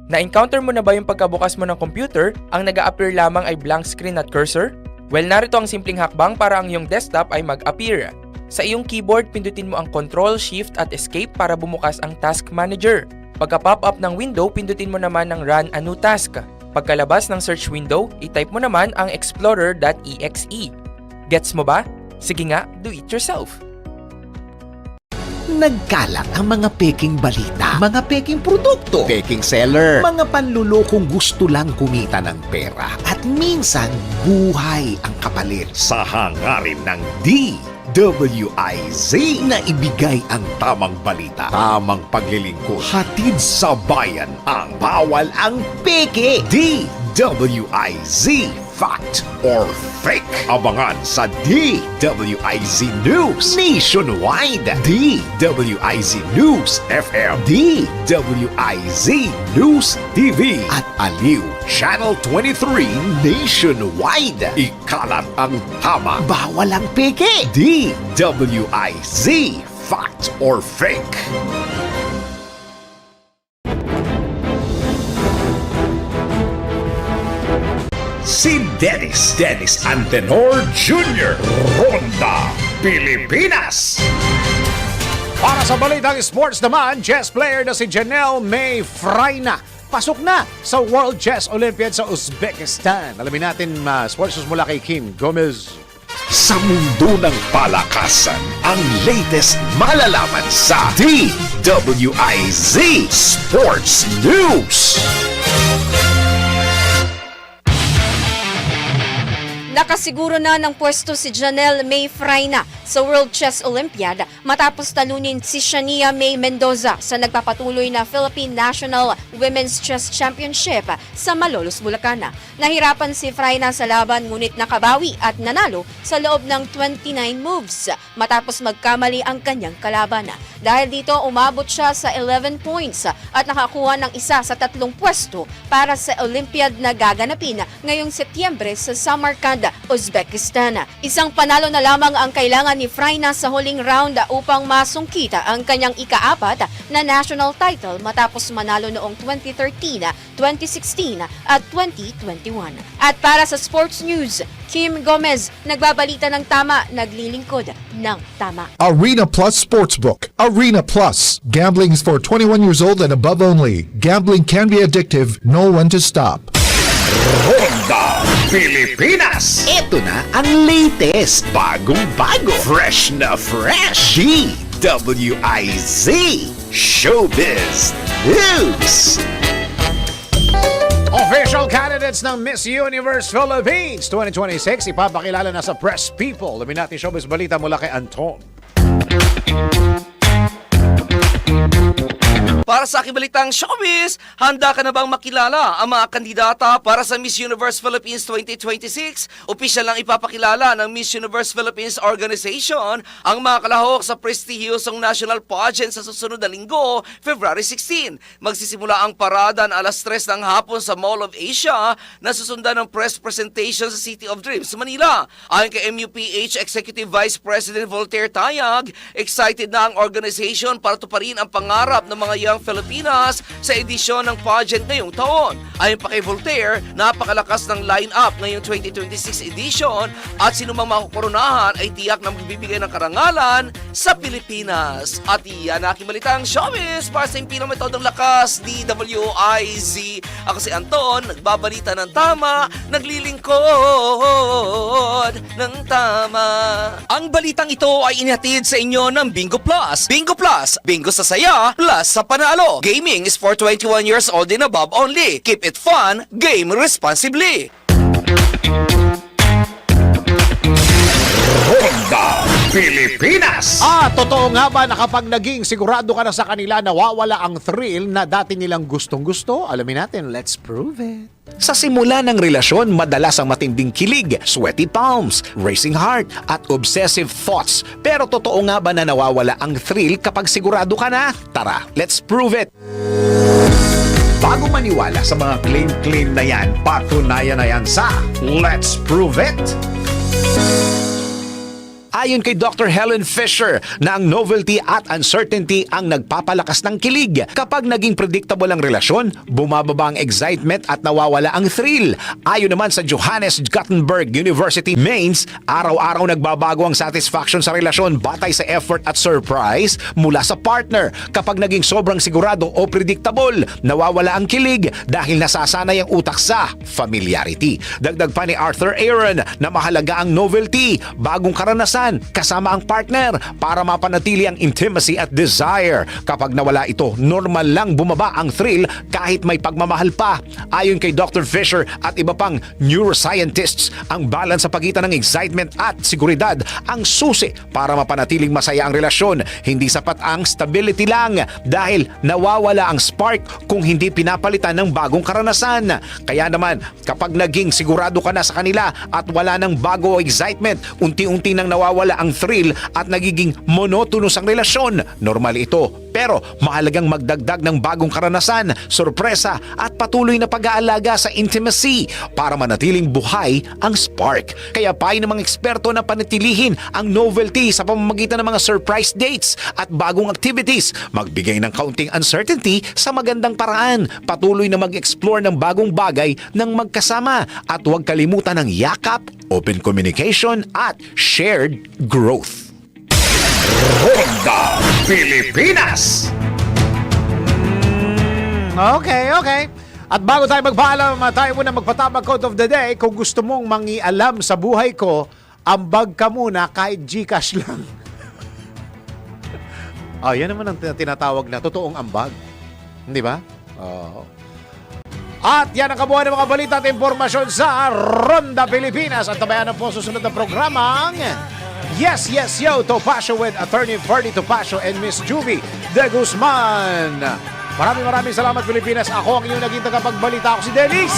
Na-encounter mo na ba yung pagkabukas mo ng computer, ang nag-a-appear lamang ay blank screen at cursor? Well, narito ang simpleng hakbang para ang iyong desktop ay mag-appear. Sa iyong keyboard, pindutin mo ang Control, Shift at Escape para bumukas ang Task Manager. Pagka-pop up ng window, pindutin mo naman ang Run a New Task. Pagkalabas ng search window, i-type mo naman ang explorer.exe. Gets mo ba? Sige nga, do it yourself. Nagkalat ang mga peking balita, mga peking produkto, peking seller, mga panlulokong gusto lang kumita ng pera. At minsan, buhay ang kapalit. Sa hangarin ng DWIZ na ibigay ang tamang balita, tamang paglilingkod, hatid sa bayan ang bawal ang peke. DWIZ, fact or fake. Abangan sa DWIZ News Nationwide, DWIZ News FM, DWIZ News TV at Aliw Channel 23 Nationwide. Ikalat ang tama, bawal ang peke. DWIZ, fact or fake. Si Dennis Antenor Jr. Ronda Pilipinas. Para sa balitang sports naman, chess player na si Janelle May Freina pasok na sa World Chess Olympiad sa Uzbekistan. Alamin natin sports news mula kay Kim Gomez. Sa mundo ng palakasan, ang latest malalaman sa DWIZ Sports News. Nakasiguro na ng pwesto si Janelle May Freina sa World Chess Olympiad matapos talunin si Shania May Mendoza sa nagpapatuloy na Philippine National Women's Chess Championship sa Malolos, Bulacan. Nahirapan si Freina sa laban ngunit nakabawi at nanalo sa loob ng 29 moves matapos magkamali ang kanyang kalaban. Dahil dito umabot siya sa 11 points at nakakuha ng isa sa 3 pwesto para sa Olympiad na gaganapin ngayong Setyembre sa Samarkand, Uzbekistan. Isang panalo na lamang ang kailangan ni Freina sa huling round upang masungkita ang kanyang ika-4 na national title matapos manalo noong 2013, 2016 at 2021. At para sa sports news, Kim Gomez, nagbabalita ng tama, naglilingkod ng tama. Arena Plus Sportsbook. Arena Plus. Gambling is for 21 years old and above only. Gambling can be addictive. Know when to stop. Ronda Pilipinas. Ito na ang latest, bagong-bago, fresh na fresh. DWIZ Showbiz News. Official candidates ng Miss Universe Philippines 2026 ipapakilala na sa press people. Lamin natin showbiz balita mula kay Anton. Para sa aking balitang showbiz, handa ka na bang makilala ang mga kandidata para sa Miss Universe Philippines 2026? Opisyal lang ipapakilala ng Miss Universe Philippines Organization ang mga kalahok sa prestihiyosong national pageant sa susunod na linggo, February 16. Magsisimula ang parada na alas 3 ng hapon sa Mall of Asia na susundan ng press presentation sa City of Dreams, Manila. Ayon kay MUPH Executive Vice President Voltaire Tayag, excited na ang organization para tuparin ang pangarap ng mga young Filipinas sa edisyon ng pageant ngayong taon. Ayon pa kay Voltaire, napakalakas ng line-up ngayong 2026 edition at sinumang makukoronahan ay tiyak na magbibigay ng karangalan sa Pilipinas. At iyan aking balitang showbiz para sa impinong metodong lakas, DWIZ. Ako si Anton, nagbabalita ng tama, naglilingkod ng tama. Ang balitang ito ay inihatid sa inyo ng Bingo Plus. Bingo Plus, bingo sa saya, plus sa panalo. Gaming is for 21 years old and above only. Keep it fun, game responsibly. Ronda Pilipinas. Totoo nga ba na kapag naging sigurado ka na sa kanila, nawawala ang thrill na dati nilang gustong-gusto? Alamin natin, let's prove it. Sa simula ng relasyon, madalas ang matinding kilig, sweaty palms, racing heart, at obsessive thoughts. Pero totoo nga ba na nawawala ang thrill kapag sigurado ka na? Tara, let's prove it! Bago maniwala sa mga claim-claim na yan, patunayan na yan sa Let's Prove It! Ayon kay Dr. Helen Fisher na ang novelty at uncertainty ang nagpapalakas ng kilig. Kapag naging predictable ang relasyon, bumababa ang excitement at nawawala ang thrill. Ayon naman sa Johannes Gutenberg University Mainz, araw-araw nagbabago ang satisfaction sa relasyon batay sa effort at surprise mula sa partner. Kapag naging sobrang sigurado o predictable, nawawala ang kilig dahil nasasanay ang utak sa familiarity. Dagdag pa ni Arthur Aaron na mahalaga ang novelty, bagong karanasan kasama ang partner para mapanatili ang intimacy at desire. Kapag nawala ito, normal lang bumaba ang thrill kahit may pagmamahal pa. Ayon kay Dr. Fisher at iba pang neuroscientists, ang balance sa pagitan ng excitement at seguridad ang susi para mapanatiling masaya ang relasyon. Hindi sapat ang stability lang dahil nawawala ang spark kung hindi pinapalitan ng bagong karanasan. Kaya naman, kapag naging sigurado ka na sa kanila at wala ng bago o excitement, unti-unti nang nawawala ang thrill at nagiging monotonous ang relasyon. Normal ito, pero mahalagang magdagdag ng bagong karanasan, sorpresa at patuloy na pag-aalaga sa intimacy para manatiling buhay ang spark. Kaya payo ng mga eksperto na panatilihin ang novelty sa pamamagitan ng mga surprise dates at bagong activities. Magbigay ng kaunting uncertainty sa magandang paraan. Patuloy na mag-explore ng bagong bagay ng magkasama at huwag kalimutan ng yakap, open communication at shared growth. Ronda Pilipinas. Okay. At bago tayo magpaalam, tayo muna magpatabag quote of the day. Kung gusto mong mangialam sa buhay ko, ambag ka muna kahit Gcash lang. Yan naman ang tinatawag na totoong ambag. Hindi ba? At yan ang kabuuan ng mga balita at impormasyon sa Ronda Pilipinas. At tabayan po susunod na programang Yes, Yo, Topacio with Attorney Ferdy Topacio and Miss Juvie de Guzman. Maraming salamat, Pilipinas. Ako ang inyong naging tagapagbalita. Ako si Dennis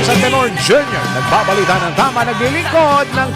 Santenor Jr. Nagbabalita ng tama, naglilingkod ng tama.